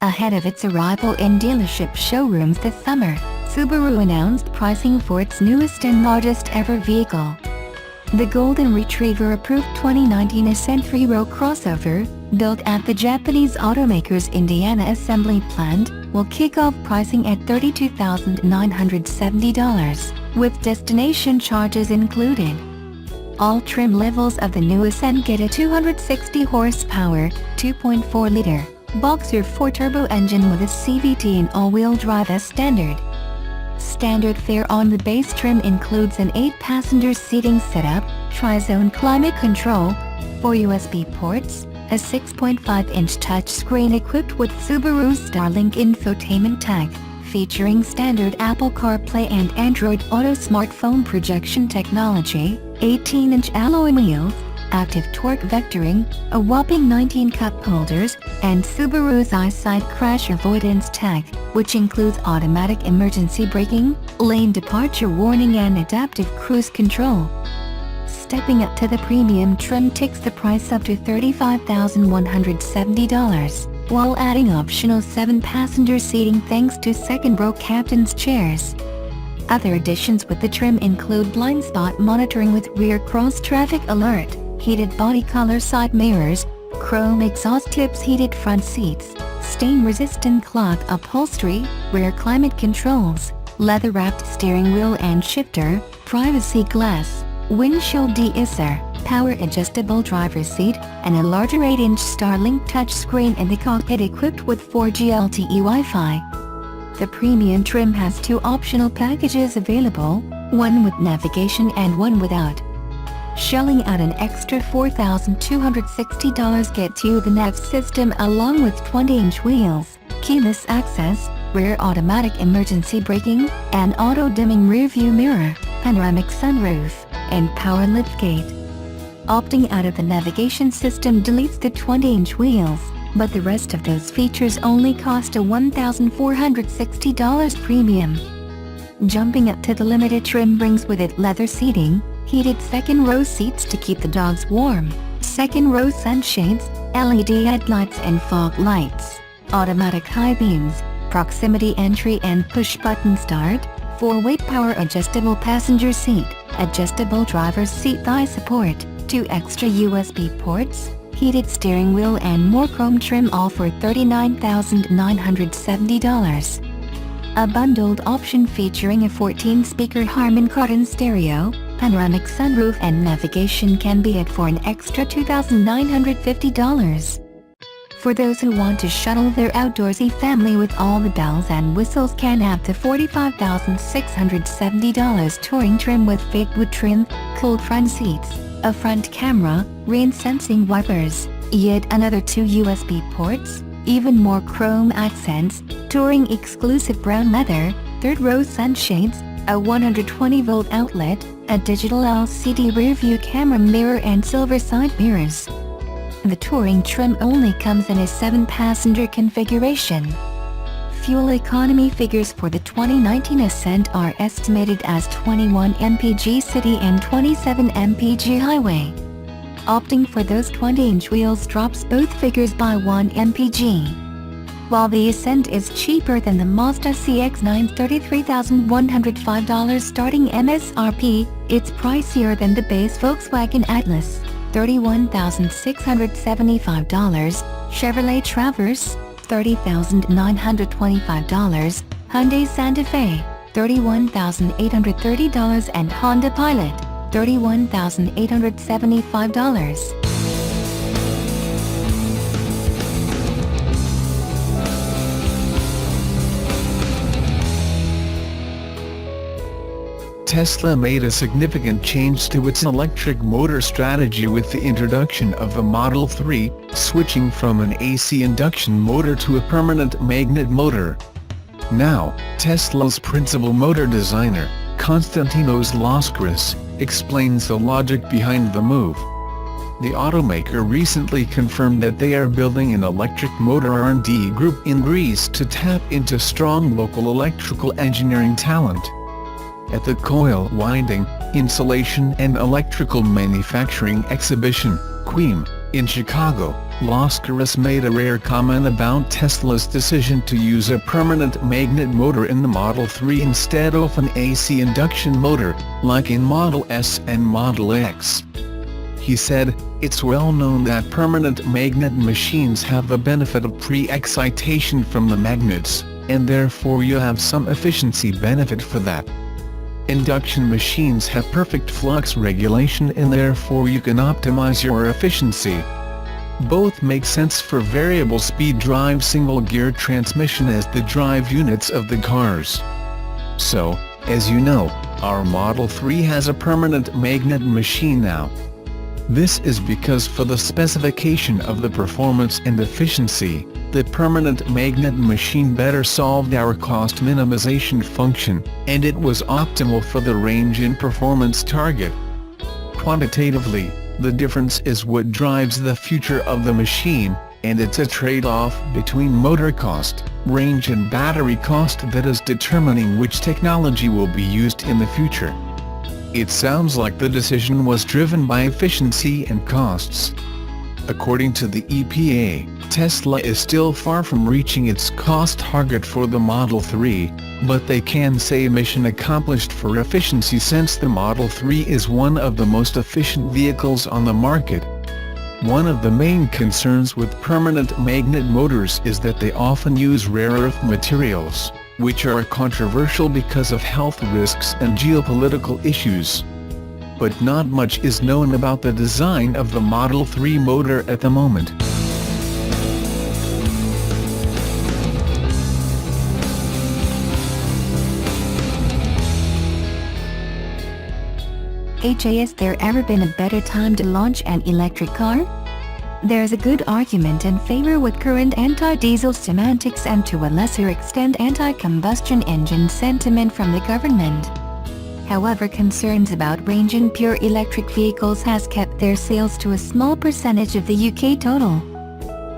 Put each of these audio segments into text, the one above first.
Ahead of its arrival in dealership showrooms this summer, Subaru announced pricing for its newest and largest ever vehicle. The Golden Retriever-approved 2019 Ascent 3-row crossover, built at the Japanese automaker's Indiana assembly plant, will kick off pricing at $32,970, with destination charges included. All trim levels of the new Ascent get a 260 horsepower, 2.4-liter, Boxer 4-turbo engine with a CVT and all-wheel drive as standard. Standard fare on the base trim includes an 8-passenger seating setup, tri-zone climate control, 4 USB ports, a 6.5-inch touchscreen equipped with Subaru's Starlink infotainment tech, featuring standard Apple CarPlay and Android Auto smartphone projection technology, 18-inch alloy wheels, active torque vectoring, a whopping 19 cup holders, and Subaru's EyeSight crash avoidance tech, which includes automatic emergency braking, lane departure warning and adaptive cruise control. Stepping up to the premium trim takes the price up to $35,170, while adding optional 7-passenger seating thanks to second-row captain's chairs. Other additions with the trim include blind spot monitoring with rear cross-traffic alert, heated body color side mirrors, chrome exhaust tips, heated front seats, stain-resistant cloth upholstery, rear climate controls, leather-wrapped steering wheel and shifter, privacy glass, windshield de-isser, power-adjustable driver's seat, and a larger 8-inch Starlink touchscreen in the cockpit equipped with 4G LTE Wi-Fi. The premium trim has 2 optional packages available, one with navigation and one without. Shelling out an extra $4,260 gets you the nav system along with 20-inch wheels, keyless access, rear automatic emergency braking, an auto-dimming rearview mirror, panoramic sunroof, and power liftgate. Opting out of the navigation system deletes the 20-inch wheels, but the rest of those features only cost a $1,460 premium. Jumping up to the limited trim brings with it leather seating, heated second-row seats to keep the dogs warm, second-row sunshades, LED headlights and fog lights, automatic high beams, proximity entry and push-button start, 4-way power-adjustable passenger seat, adjustable driver's seat thigh support, 2 extra USB ports, heated steering wheel and more chrome trim, all for $39,970. A bundled option featuring a 14-speaker Harman Kardon stereo, panoramic sunroof and navigation can be it for an extra $2,950. For those who want to shuttle their outdoorsy family with all the bells and whistles can have the $45,670 touring trim with fake wood trim, cooled front seats, a front camera, rain-sensing wipers, yet another 2 USB ports, even more chrome accents, touring exclusive brown leather, third-row sunshades, a 120-volt outlet, a digital LCD rearview camera mirror and silver side mirrors. The touring trim only comes in a 7-passenger configuration. Fuel economy figures for the 2019 Ascent are estimated as 21 mpg city and 27 mpg highway. Opting for those 20-inch wheels drops both figures by 1 mpg. While the Ascent is cheaper than the Mazda CX-9's $33,105 starting MSRP, it's pricier than the base Volkswagen Atlas, $31,675, Chevrolet Traverse, $30,925, Hyundai Santa Fe, $31,830 and Honda Pilot, $31,875. Tesla made a significant change to its electric motor strategy with the introduction of the Model 3, switching from an AC induction motor to a permanent magnet motor. Now, Tesla's principal motor designer, Konstantinos Laskris, explains the logic behind the move. The automaker recently confirmed that they are building an electric motor R&D group in Greece to tap into strong local electrical engineering talent. At the Coil Winding, Insulation and Electrical Manufacturing Exhibition, QEM, in Chicago, Lascaris made a rare comment about Tesla's decision to use a permanent magnet motor in the Model 3 instead of an AC induction motor, like in Model S and Model X. He said, "It's well known that permanent magnet machines have the benefit of pre-excitation from the magnets, and therefore you have some efficiency benefit for that. Induction machines have perfect flux regulation and therefore you can optimize your efficiency. Both make sense for variable speed drive single-gear transmission as the drive units of the cars. So, as you know, our Model 3 has a permanent magnet machine now. This is because for the specification of the performance and efficiency, the permanent magnet machine better solved our cost minimization function, and it was optimal for the range and performance target. Quantitatively, the difference is what drives the future of the machine, and it's a trade-off between motor cost, range and battery cost that is determining which technology will be used in the future. It sounds like the decision was driven by efficiency and costs. According to the EPA, Tesla is still far from reaching its cost target for the Model 3, but they can say mission accomplished for efficiency since the Model 3 is one of the most efficient vehicles on the market. One of the main concerns with permanent magnet motors is that they often use rare earth materials, which are controversial because of health risks and geopolitical issues. But not much is known about the design of the Model 3 motor at the moment. Has there ever been a better time to launch an electric car? There's a good argument in favor with current anti-diesel semantics and to a lesser extent anti-combustion engine sentiment from the government. However, concerns about range in pure electric vehicles has kept their sales to a small percentage of the UK total.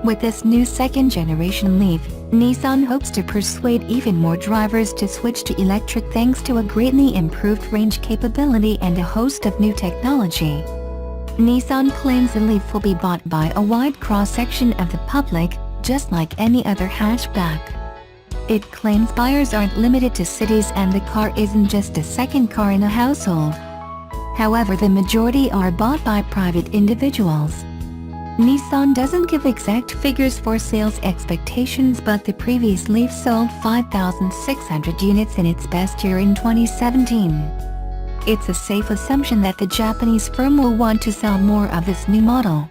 With this new second-generation Leaf, Nissan hopes to persuade even more drivers to switch to electric thanks to a greatly improved range capability and a host of new technology. Nissan claims the Leaf will be bought by a wide cross-section of the public, just like any other hatchback. It claims buyers aren't limited to cities and the car isn't just a second car in a household. However, the majority are bought by private individuals. Nissan doesn't give exact figures for sales expectations, but the previous Leaf sold 5,600 units in its best year in 2017. It's a safe assumption that the Japanese firm will want to sell more of this new model.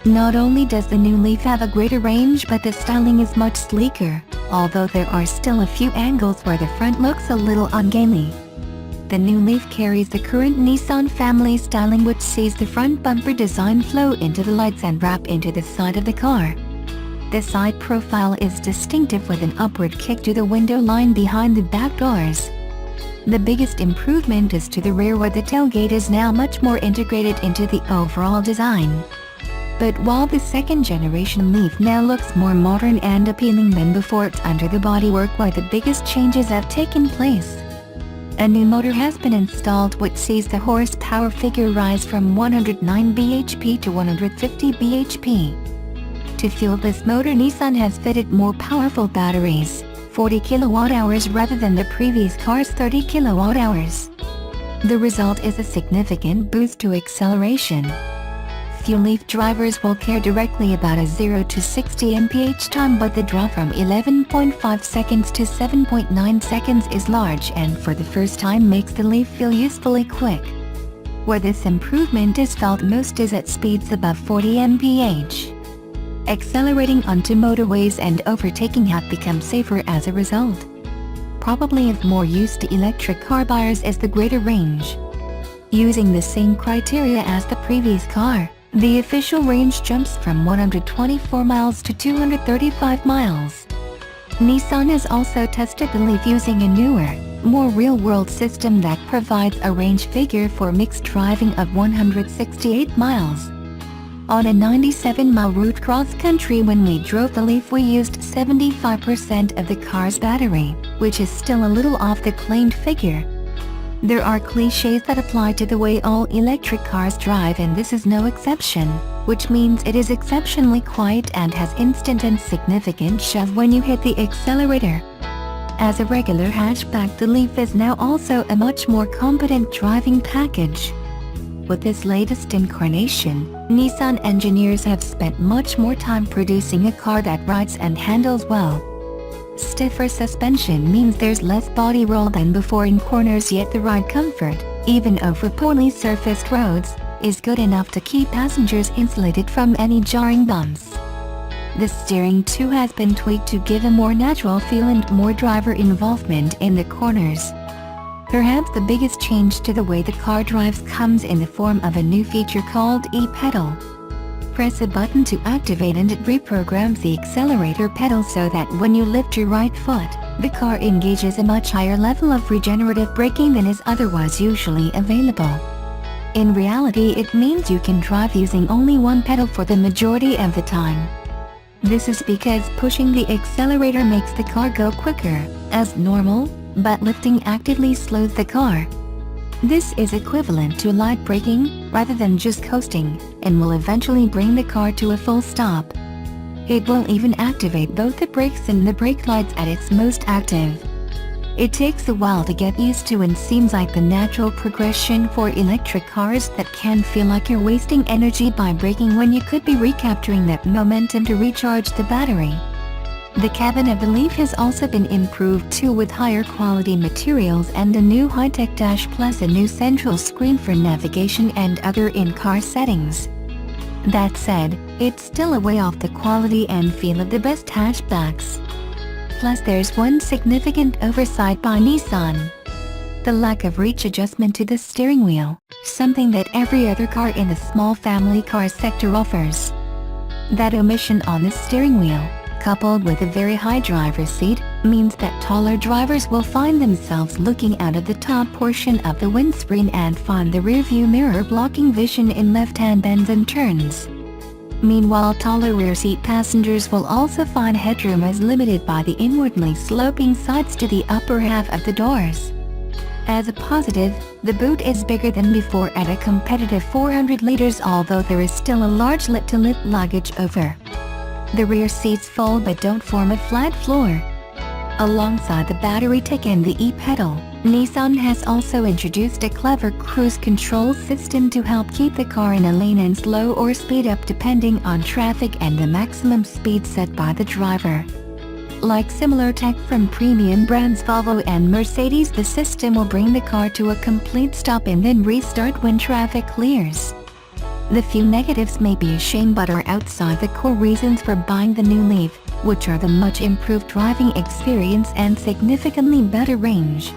Not only does the new Leaf have a greater range, but the styling is much sleeker, although there are still a few angles where the front looks a little ungainly. The new Leaf carries the current Nissan family styling, which sees the front bumper design flow into the lights and wrap into the side of the car. The side profile is distinctive with an upward kick to the window line behind the back doors. The biggest improvement is to the rear, where the tailgate is now much more integrated into the overall design. But while the second-generation Leaf now looks more modern and appealing than before, it's under the bodywork where the biggest changes have taken place. A new motor has been installed which sees the horsepower figure rise from 109 bhp to 150 bhp. To fuel this motor, Nissan has fitted more powerful batteries, 40 kWh rather than the previous car's 30 kWh. The result is a significant boost to acceleration. Few Leaf drivers will care directly about a 0 to 60 mph time, but the drop from 11.5 seconds to 7.9 seconds is large and for the first time makes the Leaf feel usefully quick. Where this improvement is felt most is at speeds above 40 mph. Accelerating onto motorways and overtaking have become safer as a result. Probably of more use to electric car buyers is the greater range. Using the same criteria as the previous car, the official range jumps from 124 miles to 235 miles. Nissan has also tested the Leaf using a newer, more real-world system that provides a range figure for mixed driving of 168 miles. On a 97-mile route cross-country when we drove the Leaf, we used 75% of the car's battery, which is still a little off the claimed figure. There are cliches that apply to the way all electric cars drive, and this is no exception, which means it is exceptionally quiet and has instant and significant shove when you hit the accelerator. As a regular hatchback, the Leaf is now also a much more competent driving package. With this latest incarnation, Nissan engineers have spent much more time producing a car that rides and handles well. Stiffer suspension means there's less body roll than before in corners, yet the ride comfort, even over poorly surfaced roads, is good enough to keep passengers insulated from any jarring bumps. The steering too has been tweaked to give a more natural feel and more driver involvement in the corners. Perhaps the biggest change to the way the car drives comes in the form of a new feature called e-pedal. Press a button to activate and it reprograms the accelerator pedal so that when you lift your right foot, the car engages a much higher level of regenerative braking than is otherwise usually available. In reality, it means you can drive using only one pedal for the majority of the time. This is because pushing the accelerator makes the car go quicker, as normal, but lifting actively slows the car. This is equivalent to light braking, rather than just coasting, and will eventually bring the car to a full stop. It will even activate both the brakes and the brake lights at its most active. It takes a while to get used to and seems like the natural progression for electric cars that can feel like you're wasting energy by braking when you could be recapturing that momentum to recharge the battery. The cabin of the Leaf has also been improved too, with higher quality materials and a new high-tech dash plus a new central screen for navigation and other in-car settings. That said, it's still a way off the quality and feel of the best hatchbacks. Plus there's one significant oversight by Nissan: the lack of reach adjustment to the steering wheel, something that every other car in the small family car sector offers. That omission on the steering wheel, coupled with a very high driver's seat, means that taller drivers will find themselves looking out of the top portion of the windscreen and find the rearview mirror blocking vision in left-hand bends and turns. Meanwhile, taller rear seat passengers will also find headroom as limited by the inwardly sloping sides to the upper half of the doors. As a positive, the boot is bigger than before at a competitive 400 liters, although there is still a large lip-to-lip luggage over. The rear seats fold but don't form a flat floor. Alongside the battery tech and the e-pedal, Nissan has also introduced a clever cruise control system to help keep the car in a lane and slow or speed up depending on traffic and the maximum speed set by the driver. Like similar tech from premium brands Volvo and Mercedes, the system will bring the car to a complete stop and then restart when traffic clears. The few negatives may be a shame but are outside the core reasons for buying the new Leaf, which are the much improved driving experience and significantly better range.